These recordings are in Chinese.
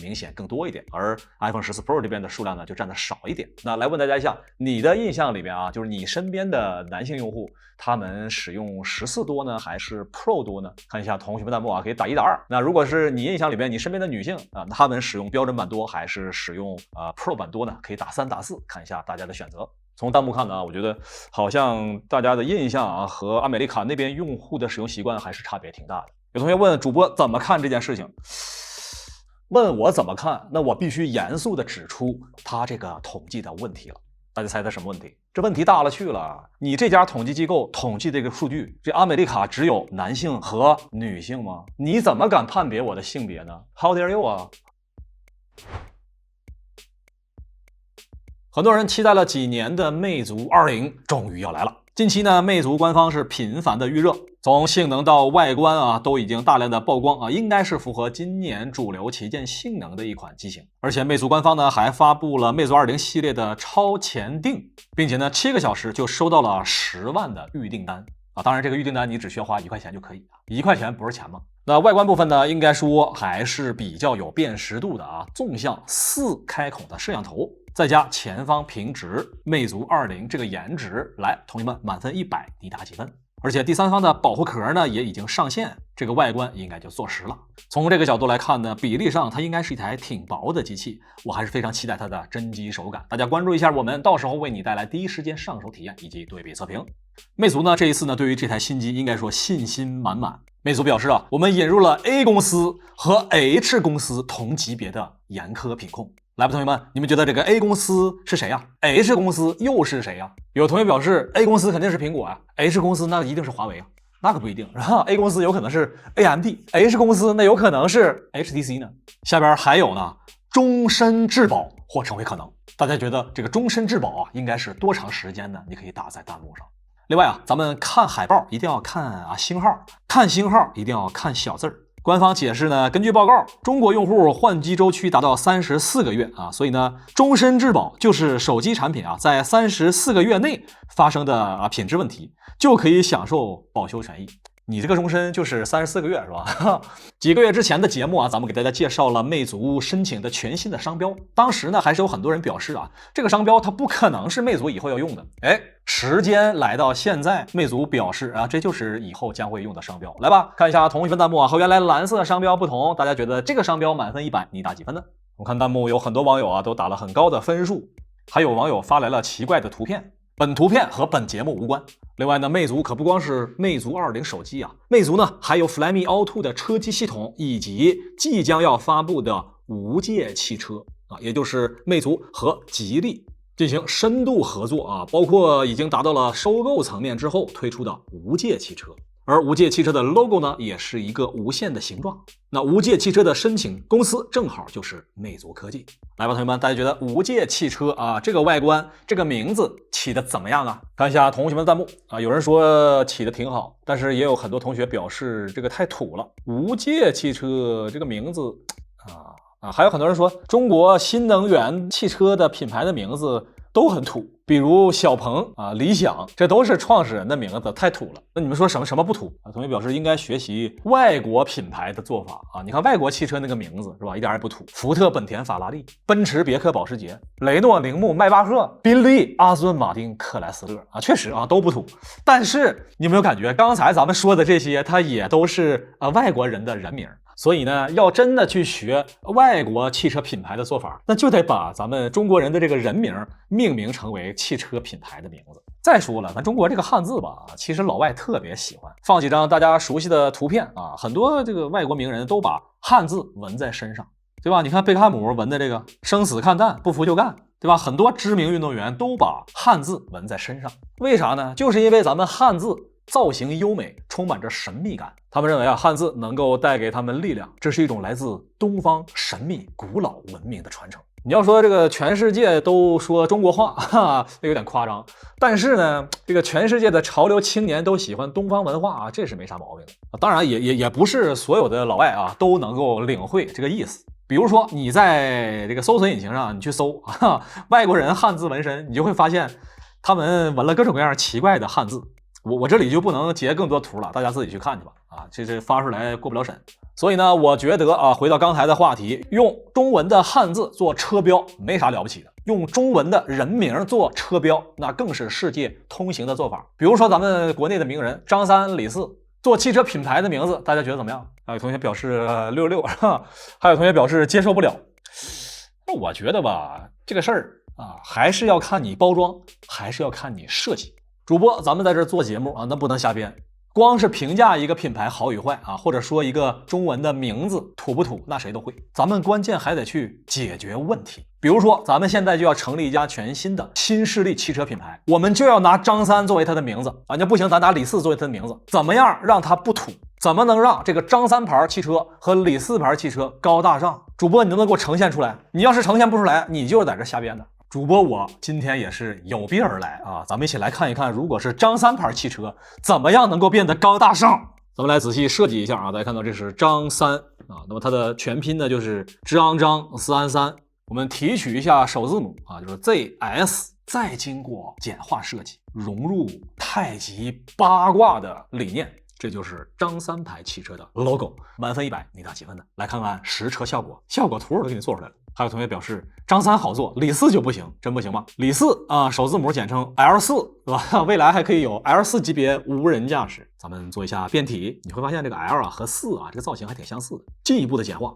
明显更多一点，而 iPhone 14 Pro 这边的数量呢就占的少一点。那来问大家一下，你的印象里面啊，就是你身边的男性用户，他们使用14多呢，还是 Pro 多呢？看一下同学们弹幕啊，可以打1打2。那如果是你印象里面你身边的女性啊，他们使用标准版多还是使用Pro 版多呢？可以打3打4，看一下大家的选择。从弹幕看呢，我觉得好像大家的印象啊和阿美利卡那边用户的使用习惯还是差别挺大的。有同学问主播怎么看这件事情，问我怎么看，那我必须严肃地指出他这个统计的问题了。大家猜猜什么问题？这问题大了去了，你这家统计机构统计这个数据，这阿美利卡只有男性和女性吗？你怎么敢判别我的性别呢？ How dare you 啊！很多人期待了几年的魅族20终于要来了。近期呢，魅族官方是频繁的预热，从性能到外观啊，都已经大量的曝光啊，应该是符合今年主流旗舰性能的一款机型。而且魅族官方呢还发布了魅族20系列的超前订，并且呢7个小时就收到了10万的预订单啊。当然这个预订单你只需要花1块钱就可以，1块钱不是钱吗？那外观部分呢，应该说还是比较有辨识度的啊，纵向4开孔的摄像头。再加前方平直，魅族20这个颜值，来，同学们满分100，你打几分？而且第三方的保护壳呢也已经上线，这个外观应该就坐实了。从这个角度来看呢，比例上它应该是一台挺薄的机器，我还是非常期待它的真机手感。大家关注一下，我们到时候为你带来第一时间上手体验以及对比测评。魅族呢这一次呢对于这台新机应该说信心满满。魅族表示啊，我们引入了 A 公司和 H 公司同级别的严苛品控。来吧，同学们，你们觉得这个 A 公司是谁呀？H 公司又是谁呀？有同学表示 A 公司肯定是苹果啊 ，H 公司那一定是华为啊，那可不一定，是吧 ？A 公司有可能是 AMD，H 公司那有可能是 HTC 呢。下边还有呢，终身质保或成为可能。大家觉得这个终身质保啊，应该是多长时间呢？你可以打在弹幕上。另外啊，咱们看海报一定要看星号，看星号一定要看小字儿。官方解释呢，根据报告，中国用户换机周期达到34个月啊，所以呢，终身质保就是手机产品啊，在34个月内发生的品质问题，就可以享受保修权益。你这个终身就是34个月是吧？几个月之前的节目啊，咱们给大家介绍了魅族申请的全新的商标，当时呢还是有很多人表示啊，这个商标它不可能是魅族以后要用的。哎，时间来到现在，魅族表示啊，这就是以后将会用的商标。来吧，看一下同学们弹幕啊，和原来蓝色商标不同，大家觉得这个商标满分100，你打几分呢？我看弹幕有很多网友啊都打了很高的分数，还有网友发来了奇怪的图片。本图片和本节目无关。另外呢，魅族可不光是魅族20手机啊，魅族呢还有 Flyme Auto 的车机系统，以及即将要发布的无界汽车啊，也就是魅族和吉利进行深度合作啊，包括已经达到了收购层面之后推出的无界汽车。而无界汽车的 logo 呢，也是一个无限的形状。那无界汽车的申请公司正好就是魅族科技。来吧，同学们，大家觉得无界汽车啊，这个外观、这个名字起的怎么样啊？看一下同学们的弹幕啊，有人说起的挺好，但是也有很多同学表示这个太土了。无界汽车这个名字还有很多人说中国新能源汽车的品牌的名字都很土，比如小鹏啊、理想，这都是创始人的名字，太土了。那你们说什么不土啊？同学表示应该学习外国品牌的做法啊。你看外国汽车那个名字是吧，一点也不土。福特、本田、法拉利、奔驰、别克、保时捷、雷诺、铃木、迈巴赫、宾利、阿斯顿马丁、克莱斯勒啊，确实啊都不土。但是你有没有感觉刚才咱们说的这些，它也都是外国人的人名？所以呢，要真的去学外国汽车品牌的做法，那就得把咱们中国人的这个人名命名成为汽车品牌的名字。再说了，咱中国这个汉字吧，其实老外特别喜欢。放几张大家熟悉的图片啊，很多这个外国名人都把汉字纹在身上，对吧？你看贝克汉姆纹的这个生死看淡，不服就干，对吧？很多知名运动员都把汉字纹在身上，为啥呢？就是因为咱们汉字造型优美，充满着神秘感。他们认为啊，汉字能够带给他们力量，这是一种来自东方神秘古老文明的传承。你要说这个全世界都说中国话，那有点夸张。但是呢，这个全世界的潮流青年都喜欢东方文化啊，这是没啥毛病的。当然也不是所有的老外啊都能够领会这个意思。比如说你在这个搜索引擎上你去搜外国人汉字纹身，你就会发现他们纹了各种各样奇怪的汉字。我这里就不能截更多图了，大家自己去看去吧。啊，这发出来过不了审。所以呢，我觉得啊，回到刚才的话题，用中文的汉字做车标没啥了不起的，用中文的人名做车标，那更是世界通行的做法。比如说咱们国内的名人张三李四做汽车品牌的名字，大家觉得怎么样？还有同学表示66，还有同学表示接受不了。那我觉得吧，这个事儿啊，还是要看你包装，还是要看你设计。主播咱们在这做节目啊，那不能瞎编。光是评价一个品牌好与坏啊，或者说一个中文的名字土不土，那谁都会。咱们关键还得去解决问题。比如说，咱们现在就要成立一家全新的新势力汽车品牌，我们就要拿张三作为它的名字啊，那不行，咱拿李四作为它的名字，怎么样让它不土？怎么能让这个张三牌汽车和李四牌汽车高大上？主播，你能不能给我呈现出来？你要是呈现不出来，你就是在这瞎编的。主播我今天也是有备而来啊，咱们一起来看一看，如果是张三牌汽车，怎么样能够变得高大上？咱们来仔细设计一下啊，大家看到这是张三啊，那么它的全拼呢就是张三三，我们提取一下首字母啊，就是 ZS， 再经过简化设计，融入太极八卦的理念。这就是张三牌汽车的 logo， 满分100，你打几分呢？来看看实车效果，效果图我都给你做出来了。还有同学表示张三好做，李四就不行，真不行吗？李四啊，首字母简称 L4， 对吧？未来还可以有 L4 级别无人驾驶。咱们做一下变体，你会发现这个 L 啊和4啊这个造型还挺相似的。进一步的简化，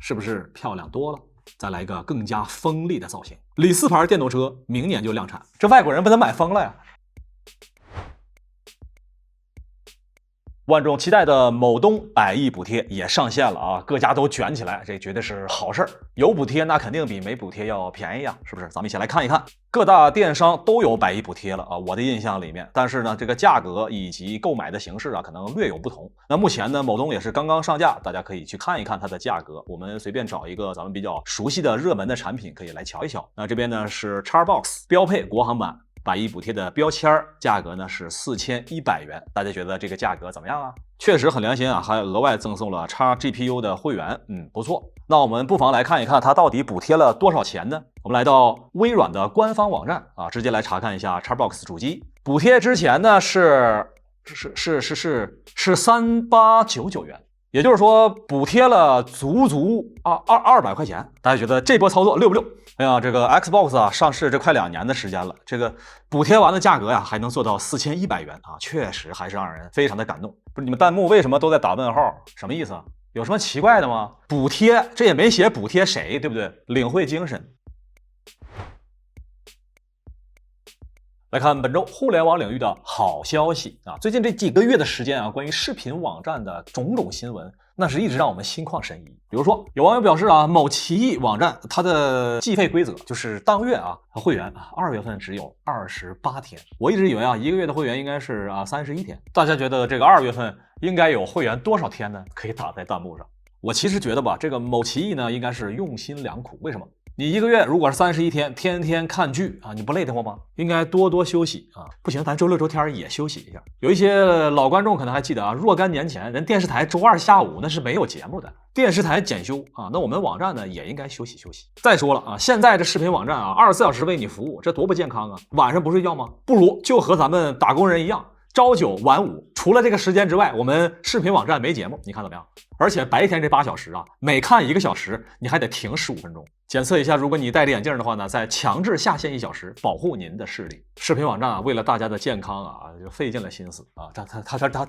是不是漂亮多了？再来一个更加锋利的造型。李四牌电动车明年就量产，这外国人被他买疯了呀！万众期待的某东100亿补贴也上线了啊，各家都卷起来，这绝对是好事儿。有补贴那肯定比没补贴要便宜啊，是不是？咱们一起来看一看，各大电商都有100亿补贴了啊，我的印象里面，但是呢，这个价格以及购买的形式啊，可能略有不同。那目前呢，某东也是刚刚上架，大家可以去看一看它的价格。我们随便找一个咱们比较熟悉的热门的产品，可以来瞧一瞧。那这边呢是 Xbox 标配国行版。100亿补贴的标签价格呢是4100元，大家觉得这个价格怎么样啊？确实很良心啊，还额外赠送了 XGPU 的会员，不错。那我们不妨来看一看它到底补贴了多少钱呢？我们来到微软的官方网站啊，直接来查看一下 Xbox 主机补贴之前呢是3899元。也就是说，补贴了足200块钱，大家觉得这波操作溜不溜？哎呀，这个 Xbox 啊上市这快2年的时间了，这个补贴完的价格呀还能做到4100元啊，确实还是让人非常的感动。不是你们弹幕为什么都在打问号？什么意思啊？有什么奇怪的吗？补贴这也没写补贴谁，对不对？领会精神。来看本周互联网领域的好消息啊！最近这几个月的时间啊，关于视频网站的种种新闻，那是一直让我们心旷神怡。比如说，有网友表示啊，某奇异网站它的计费规则就是当月啊会员啊2月份只有28天。我一直以为啊1个月的会员应该是31天。大家觉得这个2月份应该有会员多少天呢？可以打在弹幕上。我其实觉得吧，这个某奇异呢应该是用心良苦。为什么？你1个月如果是31天，天天看剧啊，你不累得慌吗？应该多多休息啊！不行，咱周六周天也休息一下。有一些老观众可能还记得啊，若干年前人电视台周2下午那是没有节目的，电视台检修啊，那我们网站呢也应该休息休息。再说了啊，现在这视频网站啊，24小时为你服务，这多不健康啊！晚上不睡觉吗？不如就和咱们打工人一样，朝9晚5，除了这个时间之外，我们视频网站没节目，你看怎么样？而且白天这8小时啊，每看1个小时，你还得停15分钟。检测一下，如果你戴着眼镜的话呢，再强制下线1小时，保护您的视力。视频网站啊，为了大家的健康啊，就费尽了心思啊。他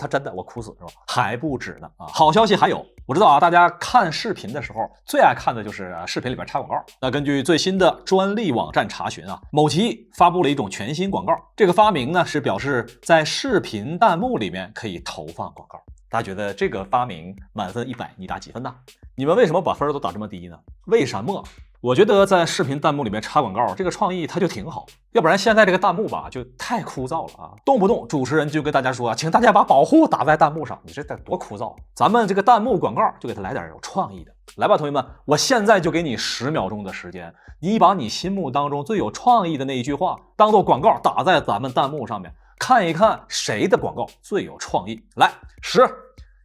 真的，我哭死是吧？还不止呢啊！好消息还有，我知道啊，大家看视频的时候最爱看的就是视频里边插广告。那根据最新的专利网站查询啊，某奇艺发布了一种全新广告。这个发明呢是表示在视频弹幕里面可以投放广告。大家觉得这个发明满分100，你打几分呢？你们为什么把分都打这么低呢？为什么？我觉得在视频弹幕里面插广告，这个创意它就挺好，要不然现在这个弹幕吧就太枯燥了啊！动不动主持人就跟大家说，请大家把保护打在弹幕上，你这得多枯燥！咱们这个弹幕广告就给他来点有创意的，来吧，同学们，我现在就给你10秒钟的时间，你把你心目当中最有创意的那一句话当做广告打在咱们弹幕上面，看一看谁的广告最有创意。来，10、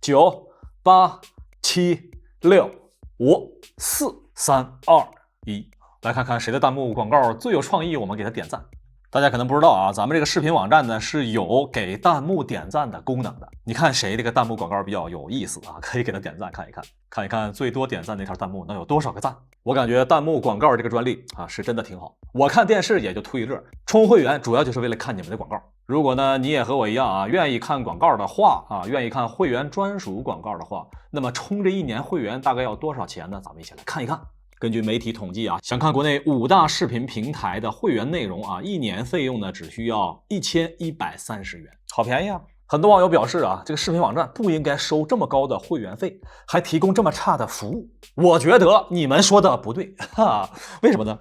9、8、7、6、5、4、3、2、1，来看看谁的弹幕广告最有创意，我们给他点赞。大家可能不知道啊，咱们这个视频网站呢是有给弹幕点赞的功能的。你看谁这个弹幕广告比较有意思啊，可以给他点赞看一看，看一看最多点赞那条弹幕能有多少个赞。我感觉弹幕广告这个专利啊是真的挺好。我看电视也就图一乐，充会员主要就是为了看你们的广告。如果呢你也和我一样啊，愿意看广告的话啊，愿意看会员专属广告的话，那么充这1年会员大概要多少钱呢？咱们一起来看一看。根据媒体统计啊，想看国内5大视频平台的会员内容啊，1年费用呢只需要1130元，好便宜啊！很多网友表示啊，这个视频网站不应该收这么高的会员费，还提供这么差的服务。我觉得你们说的不对，哈，为什么呢？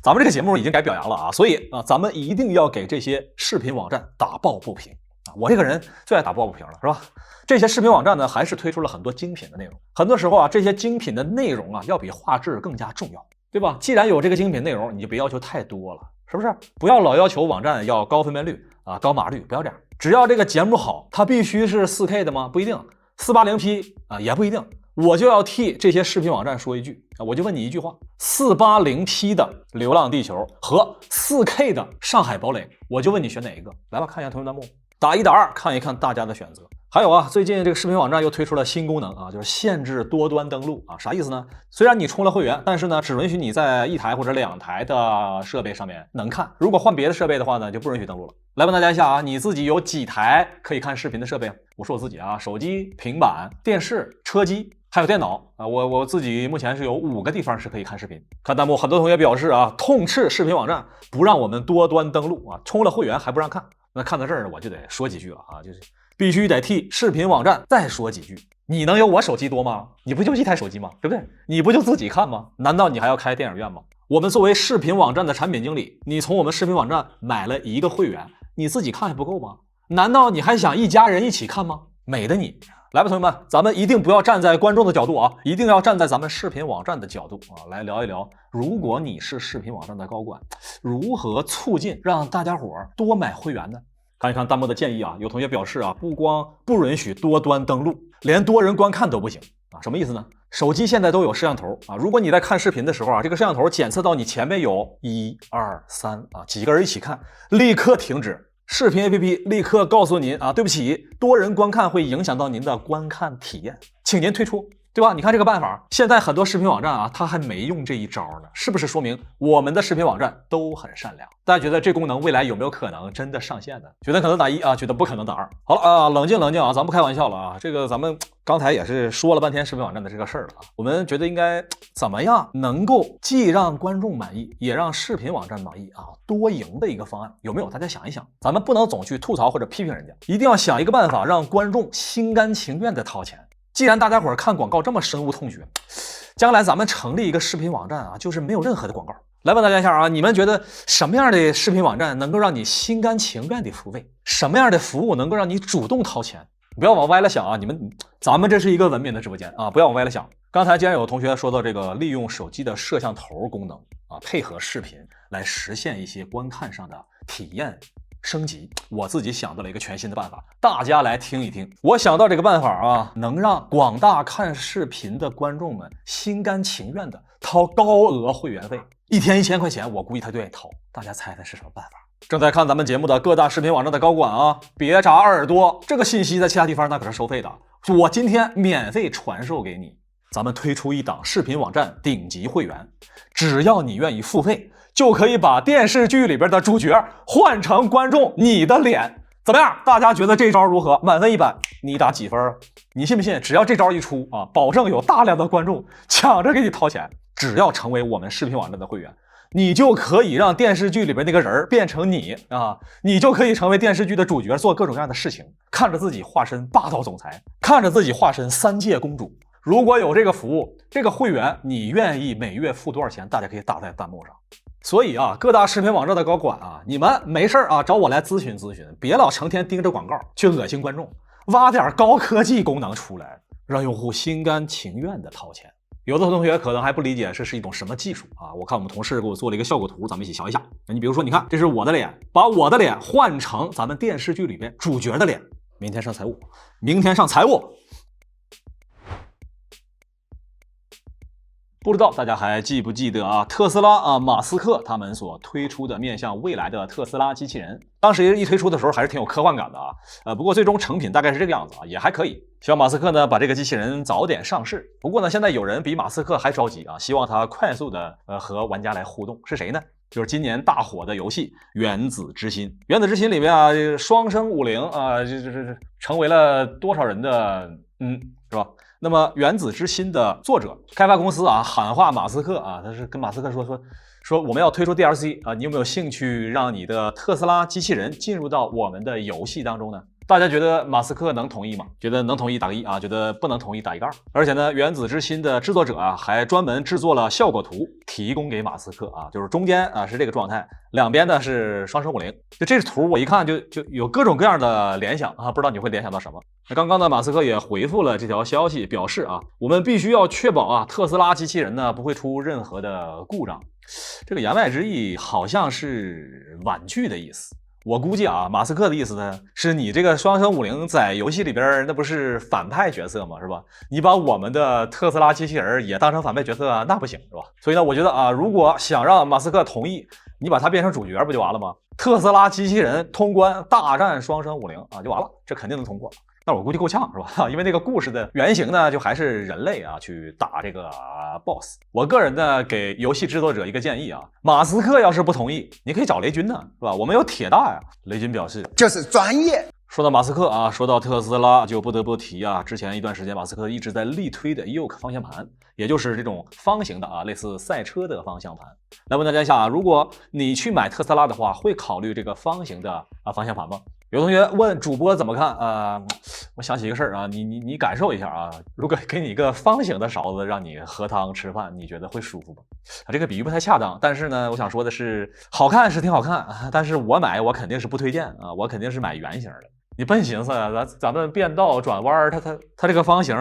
咱们这个节目已经改表扬了啊，所以啊，咱们一定要给这些视频网站打抱不平啊！我这个人最爱打抱不平了，是吧？这些视频网站呢，还是推出了很多精品的内容。很多时候啊，这些精品的内容啊，要比画质更加重要，对吧？既然有这个精品内容，你就别要求太多了，是不是？不要老要求网站要高分辨率啊、高码率，不要这样。只要这个节目好，它必须是 4K 的吗？不一定，480P 啊也不一定。我就要替这些视频网站说一句啊，我就问你一句话：480P 的《流浪地球》和 4K 的《上海堡垒》，我就问你选哪一个？来吧，看一下同学弹幕，打1打2，看一看大家的选择。还有啊，最近这个视频网站又推出了新功能啊，就是限制多端登录啊，啥意思呢？虽然你充了会员，但是呢，只允许你在1台或者2台的设备上面能看，如果换别的设备的话呢，就不允许登录了。来问大家一下啊，你自己有几台可以看视频的设备？我说我自己啊，手机、平板、电视、车机还有电脑啊，我自己目前是有5个地方是可以看视频。看弹幕，很多同学表示啊，痛斥视频网站不让我们多端登录啊，充了会员还不让看。那看到这儿呢，我就得说几句了啊，就是必须得替视频网站再说几句。你能有我手机多吗？你不就1台手机吗？对不对？你不就自己看吗？难道你还要开电影院吗？我们作为视频网站的产品经理，你从我们视频网站买了1个会员，你自己看还不够吗？难道你还想一家人一起看吗？美的你！来吧，同学们，咱们一定不要站在观众的角度啊，一定要站在咱们视频网站的角度啊，来聊一聊，如果你是视频网站的高管，如何促进让大家伙多买会员呢？看一看弹幕的建议啊，有同学表示啊，不光不允许多端登录，连多人观看都不行啊，什么意思呢？手机现在都有摄像头啊，如果你在看视频的时候啊，这个摄像头检测到你前面有1、2、3啊几个人一起看，立刻停止。视频 APP 立刻告诉您啊，对不起，多人观看会影响到您的观看体验，请您退出，对吧？你看这个办法，现在很多视频网站啊，它还没用这一招呢，是不是说明我们的视频网站都很善良？大家觉得这功能未来有没有可能真的上线呢？觉得可能打1啊，觉得不可能打2。好了啊，冷静冷静啊，咱不开玩笑了啊，这个咱们刚才也是说了半天视频网站的这个事儿了啊，我们觉得应该怎么样能够既让观众满意，也让视频网站满意啊，多赢的一个方案有没有？大家想一想，咱们不能总去吐槽或者批评人家，一定要想一个办法让观众心甘情愿的掏钱。既然大家伙看广告这么深恶痛绝，将来咱们成立一个视频网站啊，就是没有任何的广告。来问大家一下啊，你们觉得什么样的视频网站能够让你心甘情愿的付费？什么样的服务能够让你主动掏钱？不要往歪了想啊，咱们这是一个文明的直播间啊，不要往歪了想。刚才既然有同学说到这个利用手机的摄像头功能啊，配合视频来实现一些观看上的体验升级，我自己想到了一个全新的办法，大家来听一听。我想到这个办法啊，能让广大看视频的观众们心甘情愿的掏高额会员费，1天1000块钱，我估计他就愿意掏。大家猜猜是什么办法？正在看咱们节目的各大视频网站的高管啊，别眨耳朵，这个信息在其他地方那可是收费的，我今天免费传授给你。咱们推出一档视频网站顶级会员，只要你愿意付费，就可以把电视剧里边的主角换成观众你的脸，怎么样？大家觉得这招如何？满分100，你打几分？你信不信？只要这招一出啊，保证有大量的观众抢着给你掏钱。只要成为我们视频网站的会员，你就可以让电视剧里边那个人变成你啊，你就可以成为电视剧的主角，做各种各样的事情，看着自己化身霸道总裁，看着自己化身3届公主。如果有这个服务，这个会员你愿意每月付多少钱？大家可以打在弹幕上。所以啊，各大视频网站的高管啊，你们没事啊找我来咨询咨询，别老成天盯着广告去恶心观众，挖点高科技功能出来，让用户心甘情愿的掏钱。有的同学可能还不理解这是一种什么技术啊？我看我们同事给我做了一个效果图，咱们一起瞧一下。你比如说，你看这是我的脸，把我的脸换成咱们电视剧里边主角的脸。明天上财务，明天上财务。不知道大家还记不记得啊？特斯拉啊，马斯克他们所推出的面向未来的特斯拉机器人，当时一推出的时候还是挺有科幻感的啊。不过最终成品大概是这个样子啊，也还可以。希望马斯克呢把这个机器人早点上市。不过呢，现在有人比马斯克还着急啊，希望他快速的和玩家来互动，是谁呢？就是今年大火的游戏《原子之心》。《原子之心》里面啊，双生50啊，这成为了多少人的是吧？那么《原子之心》的作者开发公司啊，喊话马斯克啊，他是跟马斯克说我们要推出 DLC 啊，你有没有兴趣让你的特斯拉机器人进入到我们的游戏当中呢？大家觉得马斯克能同意吗？觉得能同意打个1啊，觉得不能同意打一个2。而且呢，《原子之心》的制作者啊，还专门制作了效果图提供给马斯克啊，就是中间啊是这个状态，两边呢是双生50。就这图我一看就有各种各样的联想啊，不知道你会联想到什么？那刚刚呢，马斯克也回复了这条消息，表示啊，我们必须要确保啊，特斯拉机器人呢不会出任何的故障。这个言外之意好像是婉拒的意思。我估计啊，马斯克的意思呢，是你这个双生50在游戏里边那不是反派角色吗？是吧？你把我们的特斯拉机器人也当成反派角色啊，那不行，是吧？所以呢，我觉得啊，如果想让马斯克同意，你把它变成主角不就完了吗？特斯拉机器人通关大战双生50啊，就完了，这肯定能通过。但我估计够呛是吧？因为那个故事的原型呢，就还是人类啊去打这个BOSS。我个人呢给游戏制作者一个建议啊，马斯克要是不同意，你可以找雷军呢，是吧？我们有铁大呀。雷军表示这是专业。说到马斯克啊，说到特斯拉，就不得不提啊，之前一段时间马斯克一直在力推的 Yoke 方向盘，也就是这种方形的啊，类似赛车的方向盘。来问大家一下啊，如果你去买特斯拉的话，会考虑这个方形的方向盘吗？有同学问主播怎么看我想起一个事儿啊，你感受一下啊，如果给你一个方形的勺子让你喝汤吃饭，你觉得会舒服吗？这个比喻不太恰当，但是呢，我想说的是，好看是挺好看，但是我肯定是不推荐啊，我肯定是买圆形的。你笨寻思咱们变道转弯，它这个方形，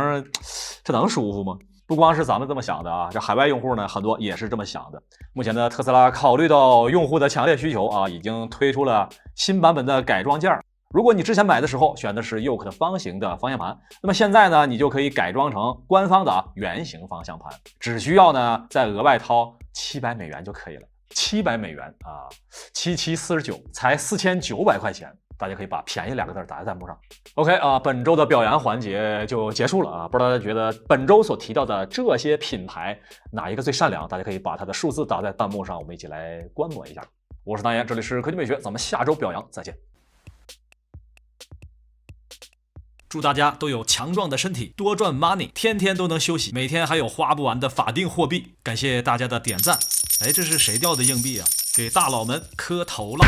这能舒服吗？不光是咱们这么想的啊，这海外用户呢很多也是这么想的。目前呢，特斯拉考虑到用户的强烈需求啊，已经推出了新版本的改装件。如果你之前买的时候选的是 Yoke 的方形的方向盘，那么现在呢，你就可以改装成官方的圆形方向盘，只需要呢再额外掏$700就可以了。$700啊，7749才4900块钱。大家可以把便宜2个字打在弹幕上。OK 啊，本周的表扬环节就结束了啊，不知道大家觉得本周所提到的这些品牌哪一个最善良？大家可以把它的数字打在弹幕上，我们一起来观摩一下。我是大爷，这里是科技美学，咱们下周表扬再见。祝大家都有强壮的身体，多赚 money， 天天都能休息，每天还有花不完的法定货币。感谢大家的点赞。哎，这是谁掉的硬币啊？给大佬们磕头了。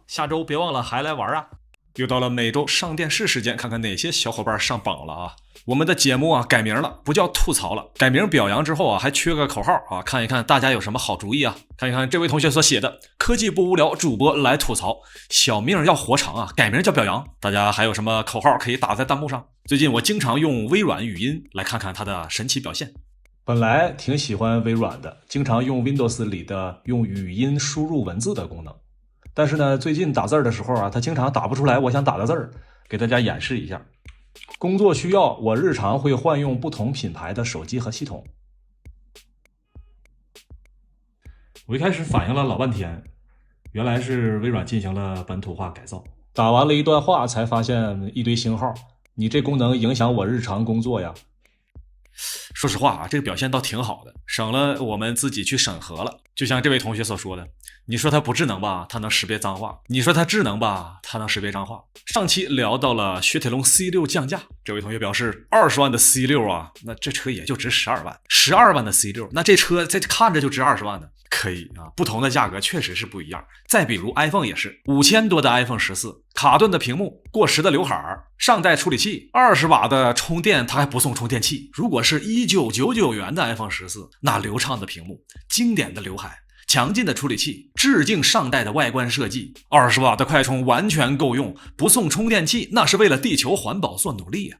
下周别忘了还来玩啊！又到了每周上电视时间，看看哪些小伙伴上榜了啊！我们的节目啊改名了，不叫吐槽了，改名表扬之后啊还缺个口号啊，看一看大家有什么好主意啊！看一看这位同学所写的科技不无聊，主播来吐槽，小命要活长啊，改名叫表扬，大家还有什么口号可以打在弹幕上？最近我经常用微软语音来看看它的神奇表现。本来挺喜欢微软的，经常用 Windows 里的用语音输入文字的功能。但是呢，最近打字的时候啊，它经常打不出来我想打的字儿，给大家演示一下。工作需要，我日常会换用不同品牌的手机和系统。我一开始反应了老半天，原来是微软进行了本土化改造。打完了一段话，才发现一堆星号，你这功能影响我日常工作呀。说实话啊，这个表现倒挺好的，省了我们自己去审核了。就像这位同学所说的，你说它不智能吧，它能识别脏话；你说它智能吧，它能识别脏话。上期聊到了雪铁龙 C6 降价，这位同学表示20万的 C6 啊，那这车也就值12万，12万的 C6， 那这车这看着就值20万呢。可以啊，不同的价格确实是不一样。再比如 iPhone 也是5000多的 iPhone 14，卡顿的屏幕，过时的刘海，上代处理器，20瓦的充电，它还不送充电器。如果是1999元的 iPhone 14，那流畅的屏幕，经典的刘海，强劲的处理器，致敬上代的外观设计，20瓦的快充完全够用，不送充电器，那是为了地球环保做努力啊。